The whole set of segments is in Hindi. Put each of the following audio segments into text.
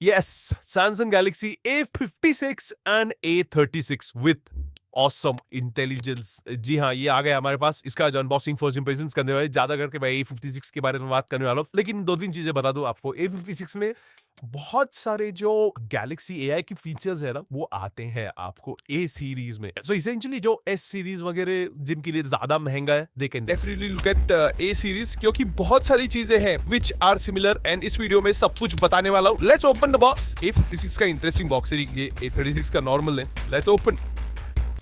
Yes, Samsung Galaxy A56 and A36 with awesome intelligence. जी हाँ, ये आ गया हमारे पास। इसका जो अनबॉक्सिंग फर्स्ट इंप्रेशंस करने वाले, ज्यादा करके मैं A56 के बारे में बात करने वाला हूँ, लेकिन दो तीन चीजें बता दूं आपको। A56 में बहुत सारे जो गैलेक्सी एआई की फीचर्स है ना, वो आते हैं आपको ए सीरीज में। सो इसेंशियली जो एस सीरीज वगैरह जिनके लिए ज्यादा महंगा है, they can definitely look at A series, क्योंकि बहुत सारी चीजें हैं विच आर सिमिलर, एंड इस वीडियो में सब कुछ बताने वाला हूँ। Let's open the box. A56 का इंटरेस्टिंग बॉक्स है, ये A36 का नॉर्मल है। Let's open.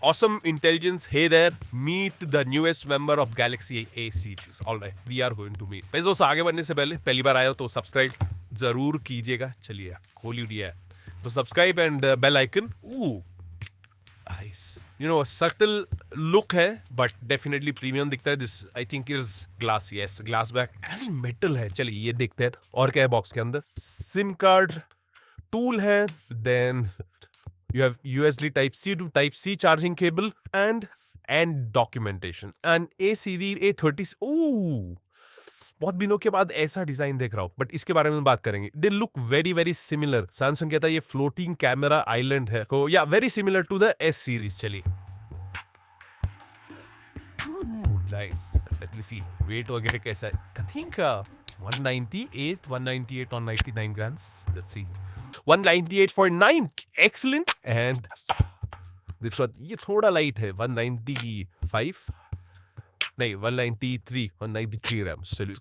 Awesome intelligence. Hey there, meet the newest member of Galaxy A series. All right, we are going to meet. वैसे दोस्तों, आगे बढ़ने से पहले पहली बार आए हो तो सब्सक्राइब जरूर कीजिएगा। चलिए, खोल ही दिया है तो subscribe and bell icon. Nice, you know subtle look है बट डेफिनेटली प्रीमियम दिखता है। This I think is glass, yes glass back and metal है। चलिए ये देखते हैं और क्या है बॉक्स के अंदर। सिम कार्ड टूल है, then you have USB type C to type C charging cable and documentation and A series A30। बहुत दिनों के बाद ऐसा डिजाइन देख रहा हूं, बट इसके बारे में बात करेंगे। They look very very similar. Samsung कहता है ये फ्लोटिंग कैमरा आइलैंड है, तो yeah very similar to the S series. चलिए nice, let me see weight वगैरह कैसा है। I think 198 on 99 grams. Let's see. 198.9, excellent. And this one ये थोड़ा लाइट है, 195 नहीं 193 grams। चलिए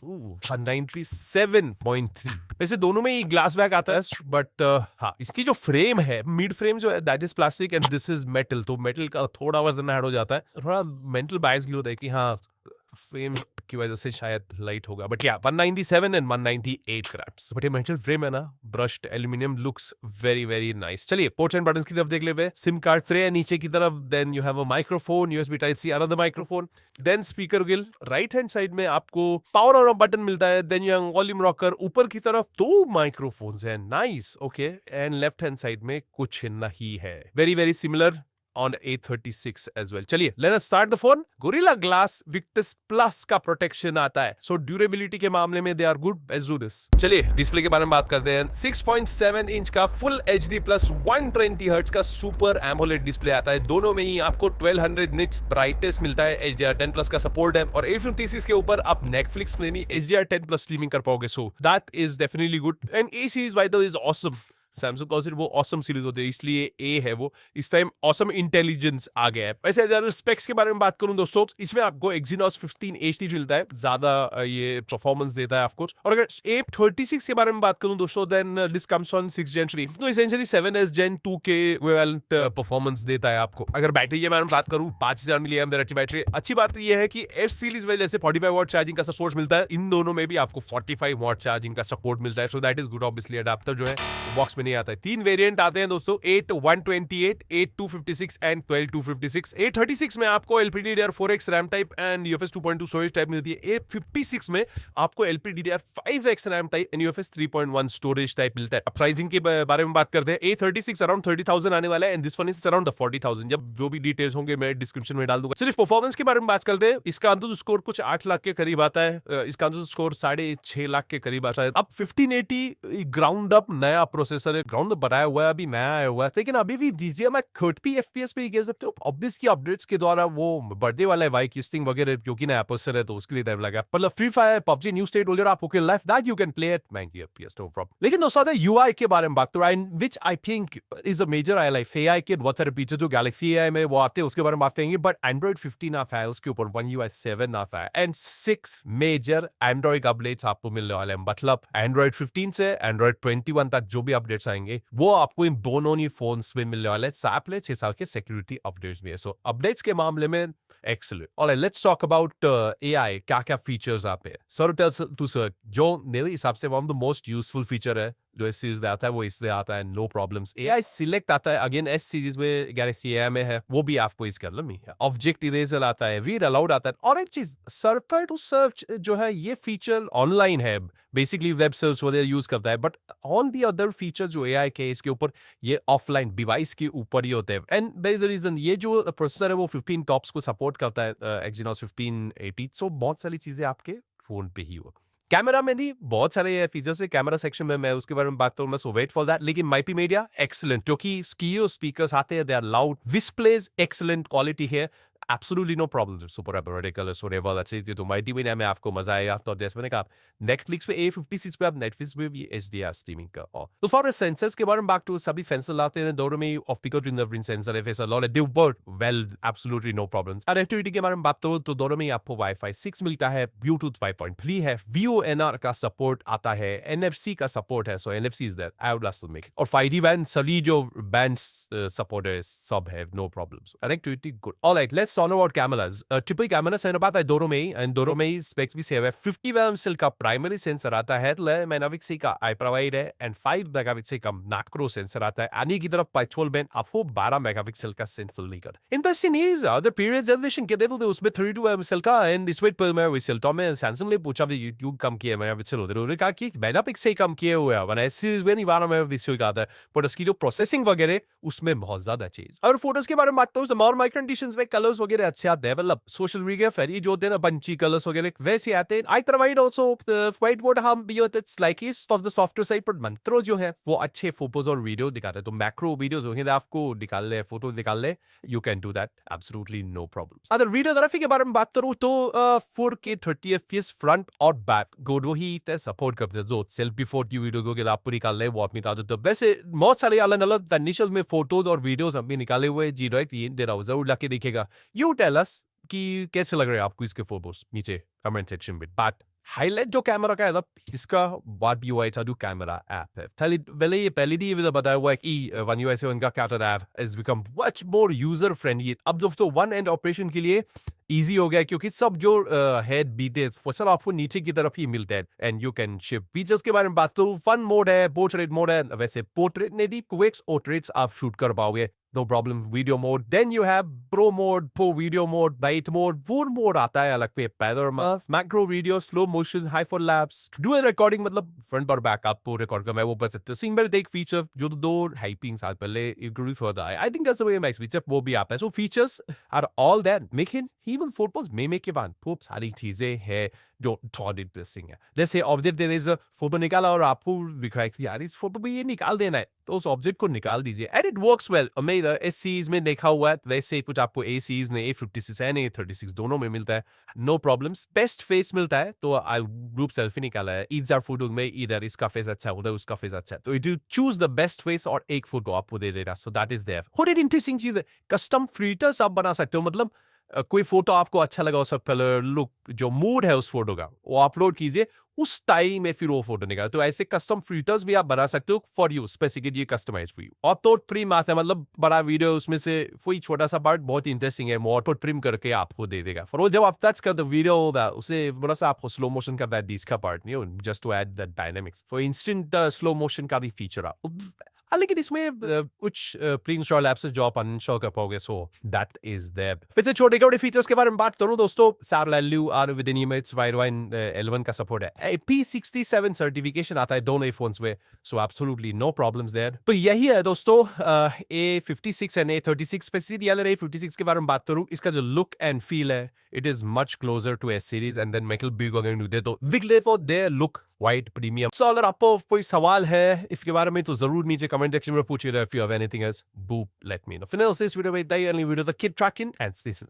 197.3। वैसे दोनों में ही ग्लास बैक आता है, बट हाँ, इसकी जो फ्रेम है, मिड फ्रेम जो है, that is plastic and this is metal, तो मेटल का थोड़ा वजन ऐड हो जाता है। थोड़ा मेंटल बायस की होता है कि हाँ, फ्रेम की वजह से शायद लाइट होगा, बट या 197 एंड 198 ग्राम्स। बट ये मेटल फ्रेम है ना, brushed aluminium, looks very very nice. चलिए पोर्ट्स एंड बटन्स की तरफ देख ले। सिम कार्ड ट्रे है नीचे की तरफ, then you have a microphone, USB type C, another microphone, then speaker grille. Right hand side में आपको पावर ऑन बटन मिलता है, then you have volume rocker. ऊपर की तरफ दो माइक्रोफोन्स हैं, nice, okay. And left hand side में कुछ नहीं है, very very similar on A36 as well। चलिए let us start the phone। Gorilla Glass Victus Plus का प्रोटेक्शन आता है, so durability के मामले में they are good। Let's do this। चलिए डिस्प्ले के बारे में बात करते हैं। 6.7 इंच का फुल HD प्लस 120 हर्ट्ज का सुपर एमोलेड डिस्प्ले आता है। दोनों में ही आपको 1200 निट्स ब्राइटनेस मिलता है। HDR10 प्लस का सपोर्ट है, और A56 के ऊपर आप Netflix में नहीं HDR10 प्लस स्ट्रीमिंग कर पाओगे, so that is definitely good। and A series Vital is awesome। Samsung का सिर्फ वो ऑसम सीरीज होते हैं, इसलिए ए है वो। इस टाइम ऑसम इंटेलिजेंस आ गया है। वैसे अगर स्पेक्स के बारे में बात करूं दोस्तों, इसमें आपको Exynos 15 HD मिलता है, ज्यादा ये परफॉर्मेंस देता है आपको। और अगर A36 के बारे में बात करूं दोस्तों, then this comes on 6 Gen 3, तो एसेंशियली 7S Gen 2 के इक्विवेलेंट परफॉर्मेंस देता है आपको। अगर बैटरी के बारे में बात करूं, 5000 mAh बैटरी। अच्छी बात ये है कि एस सीरीज में जैसे 45 वॉट चार्जिंग का सपोर्ट मिलता है, इन दोनों में भी आपको 45 वॉट चार्जिंग का सपोर्ट मिलता है, सो that is good. Obviously adapter जो है बॉक्स में नहीं आता है। तीन वेरिएंट आते हैं दोस्तों, 8/128, 8/256 एंड 12/256। A36 में आपको LPDDR4X RAM type and UFS 2.2 storage type मिलती है। A56 में आपको LPDDR5X RAM type and UFS 3.1 storage type मिलता है। अब प्राइसिंग के बारे में बात करते हैं। A36 अराउंड 30,000 आने वाला है, and this one is around 40,000। जब जो भी डिटेल्स होंगे मैं डिस्क्रिप्शन में डाल दूंगा। सिर्फ परफॉर्मेंस के बारे में बात करते हैं। इसका अंतुतु स्कोर कुछ 8 लाख के करीब आता है, इसका अंतुतु स्कोर 6.5 लाख के करीब आता है। अब 1580 ग्राउंड अप नया प्रोसेसर है, ग्राउंड अप बनाया हुआ है, अभी नया आया हुआ है, लेकिन अभी भी DCMI 30 FPS पे ही कह सकते हो। ऑब्वियस की अपडेट्स के द्वारा वो बढ़ने वाला है, वाई किस्टिंग वगैरह, क्योंकि नया प्रोसेसर है तो उसके लिए टाइम लगा। मतलब Free Fire, PUBG, New State वगैरह आप okay life that you can play at 90 FPS, no problem. लेकिन दोस्तों UI के बारे में बात करो, and which I think is a major highlight. AI के बहुत सारे फीचर जो गैलेक्सी AI में वो आते हैं, उसके बारे में बात करेंगे। बट Android 15 आता है, उसके ऊपर One UI 7 आता है, एंड 6 मेजर एंड्रॉइड अपडेट्स आपको मिलने वाले हैं। मतलब Android 15 से Android 21 तक जो भी अपडेट्स आएंगे वो आपको इन दोनों ही फोन्स में मिलने वाले हैं। साथ में 6 साल के सिक्योरिटी अपडेट्स भी है, सो अपडेट्स के मामले में excellent. Alright, let's talk about AI, क्या क्या फीचर्स आप है। सर टेल टू सर, जो मेरे हिसाब से one of the most useful feature है जो इस सीरीज में आता है, वो इससे आता है, नो प्रॉब्लम्स। AI सिलेक्ट आता है, अगेन एस सीरीज में गैलेक्सी AI में है, वो भी आपको इस कलर में है। ऑब्जेक्ट इरेजर आता है, रीड अलाउड आता है, और एक चीज सर्फर टू सर्च जो है, ये फीचर ऑनलाइन है, बेसिकली वेब सर्च वगैरह यूज करता है। But on the other feature जो AI के इसके ऊपर, ये ऑफलाइन डिवाइस के ऊपर ही होते हैं। And there is a reason, ये जो प्रोसेसर है वो 15 टॉप्स को सपोर्ट करता है, Exynos 1580, सो बहुत सारी चीजें आपके फोन पे ही हो। कैमरा में भी बहुत सारे फीचर्स है कैमरा सेक्शन में, मैं उसके बारे में बात करूंगा, सो वेट फॉर दैट। लेकिन माइपी मीडिया एक्सीलेंट, क्योंकि स्कीयो स्पीकर्स आते हैं, they are loud, displays excellent quality है, एब्सोल्युटली नो प्रॉब्लम, सुपर एपरेटिक कलर्स व्हाटएवर, अच्छी थी तो माइटी मीडिया में आपको मजा आएगा। तो जैसे मैंने कहा नेटफ्लिक्स पे A56 पे, आप नेटफ्लिक्स पे भी HDR स्ट्रीमिंग का। और तो फॉर सेंसर्स के बारे में बात करूं, सभी सेंसर लाते हैं, दोनों में ऑप्टिकल फिंगरप्रिंट सेंसर है, फेस अनलॉक है, they work well, absolutely no problems. Connectivity के बारे में बात करूं तो दोनों में आपको वाईफाई 6 मिलता है, ब्लूटूथ 5.3 है, VoNR का सपोर्ट आता है, NFC का सपोर्ट है, so NFC is there, I would last to make, और 5G बैंड सभी जो बैंड्स सपोर्ट है सब है, no problems, connectivity good. Alright, let's talk about cameras. Triple camera setup आता है दोनों में ही, एंड दोनों में ही स्पेक्स भी सेम है। 50 मेगापिक्सल का प्राइमरी सेंसर आता है, 11 मेगापिक्सल का अल्ट्रावाइड है, एंड 5 मेगापिक्सल का मैक्रो सेंसर आता है। आने की तरफ पेट्रोल बैंड आपको 12 मेगापिक्सल का सेंसर लेकर। Interesting is other period generation के देखो उसमें 32 मेगापिक्सल का एंड दिस विद मेगापिक्सल। तो मैं सैमसंग ने पूछा भी यूट्यूब कम किया मेगापिक्सल होते, उन्होंने कहा कि मेगापिक्सल कम किए हुए हैं, वरना ऐसे में 12 मेगापिक्सल का आता है, पर उसकी जो प्रोसेसिंग वगैरह उसमें बहुत ज्यादा चीज। और फोटोज के बारे में बात करूं तो मोर माइक्रो कंडीशंस में कलर्स वगैरह अच्छे आते हैं, मतलब सोशल मीडिया फेरी जो होते हैं ना बंची कलर्स वगैरह वैसे आते हैं। I tried also white board, हम बी it's like is the software side, पर मंत्रो जो है वो अच्छे फोटोज और वीडियो दिखाते हैं। तो मैक्रो वीडियोस होंगे आपको निकाल ले, फोटो निकाल ले, you can do that, absolutely no problem. अगर वीडियोग्राफी के बारे में बात करूं तो 4K 30 FPS फ्रंट और बैक दोनों ही सपोर्ट करते हैं। जो सेल्फी फोटो वीडियो वगैरह आपको निकाल ले वो आप निकाल सकते हो। वैसे बहुत सारे अलग अलग इनिशियल में फोटोज और वीडियोस हम भी निकाले हुए जी राइट, ये दे रहा हूं, जरूर लाके दिखेगा। यू टेल अस कि कैसे लग रहे हैं आपको इसके फोटोज, नीचे कमेंट सेक्शन में। बट हाईलाइट जो कैमरा का है ना, इसका What UI था जो कैमरा ऐप है, पहले ये पहले ही ये बताया हुआ है कि One UI से उनका camera app has become much more user friendly। अब जो वन एंड ऑपरेशन के लिए इजी हो गया है, क्योंकि सब जो हेड डिटेल्स वो सब आपको नीचे की तरफ ही मिलते हैं, and you can ship. Features के बारे में बात तो फन मोड है, पोर्ट्रेट मोड है, वैसे पोर्ट्रेट नहीं दी क्विक्स पोर्ट्रेट्स आप शूट कर पाओगे, no problem। Video mode, then you have pro mode, pro video mode, bite mode, वो मोड आता है अलग पे, panorama, macro video, slow motion, hyperlapse, dual recording, मतलब फ्रंट और बैक आपको रिकॉर्ड करना है वो कर सकते हो। सिंगल टेक फीचर जो दो हाइपिंग साल पहले include for that, I think that's the way max feature वो भी आता है। So features are all that making even photos में के बाद खूब सारी चीजें हैं जो थोड़ा इंटरेस्टिंग है। जैसे ऑब्जेक्ट देने से फोटो निकाला और आपको दिखाया कि यार इस फोटो में ये निकाल देना है, तो उस ऑब्जेक्ट को निकाल दीजिए, एंड इट वर्क्स वेल। मेरा एस सीरीज में देखा हुआ है, वैसे कुछ आपको ए सीरीज में A56 एंड A36 दोनों में मिलता है, नो प्रॉब्लम्स। बेस्ट फेस मिलता है, तो आई ग्रुप सेल्फी निकाला है, इधर फोटो में इधर इसका फेस अच्छा है, उधर उसका फेस अच्छा है, तो you choose the best face और एक फोटो आपको दे देगा। So that is there. और एक इंटरेस्टिंग चीज है, कस्टम फिल्टर्स आप बना सकते हो, मतलब कोई फोटो आपको अच्छा लगा, उसका कलर, लुक, जो मूड है उस फोटो का, वो अपलोड कीजिए, उस टाइम में फिर वो फोटो निकाल। तो ऐसे कस्टम फिल्टर्स भी आप बना सकते हो for you, specifically customise for you. Auto trim आता है, मतलब बड़ा वीडियो उसमें से कोई छोटा सा पार्ट बहुत इंटरेस्टिंग है, वो ऑटो ट्रिम करके आपको दे देगा। फॉर जब आप टच कर द वीडियो उसे बड़ा सा आपको स्लो मोशन का दैट इसका पार्ट नहीं हो, just to add that dynamics, for instant slow motion का भी फीचर आप। लेकिन इसमें कुछ प्री इंस्टॉल एप्स जो आप अनइंस्टॉल कर पाओगे, सो दैट इज देयर। फिर से छोटे छोटे फीचर्स के बारे में बात करूं दोस्तों, SARLU are with in image Widevine L1 का सपोर्ट है, P67 सर्टिफिकेशन आता है दोनों फोन्स में, so absolutely no problems there. तो यही है दोस्तों A56 एंड A36। स्पेसिफिकली अगर A56 के बारे में बात करूं, इसका जो लुक एंड फील है, it is much closer to S series, and then metal big again they तो विगले for their look white premium. So अगर आपको कोई सवाल है इसके बारे में तो जरूर नीचे कमेंट सेक्शन में पूछिए। If you have anything else, बू लेट मी नो। फिर इस वीडियो में इतना ही, अगली वीडियो तक keep trekking and stay safe.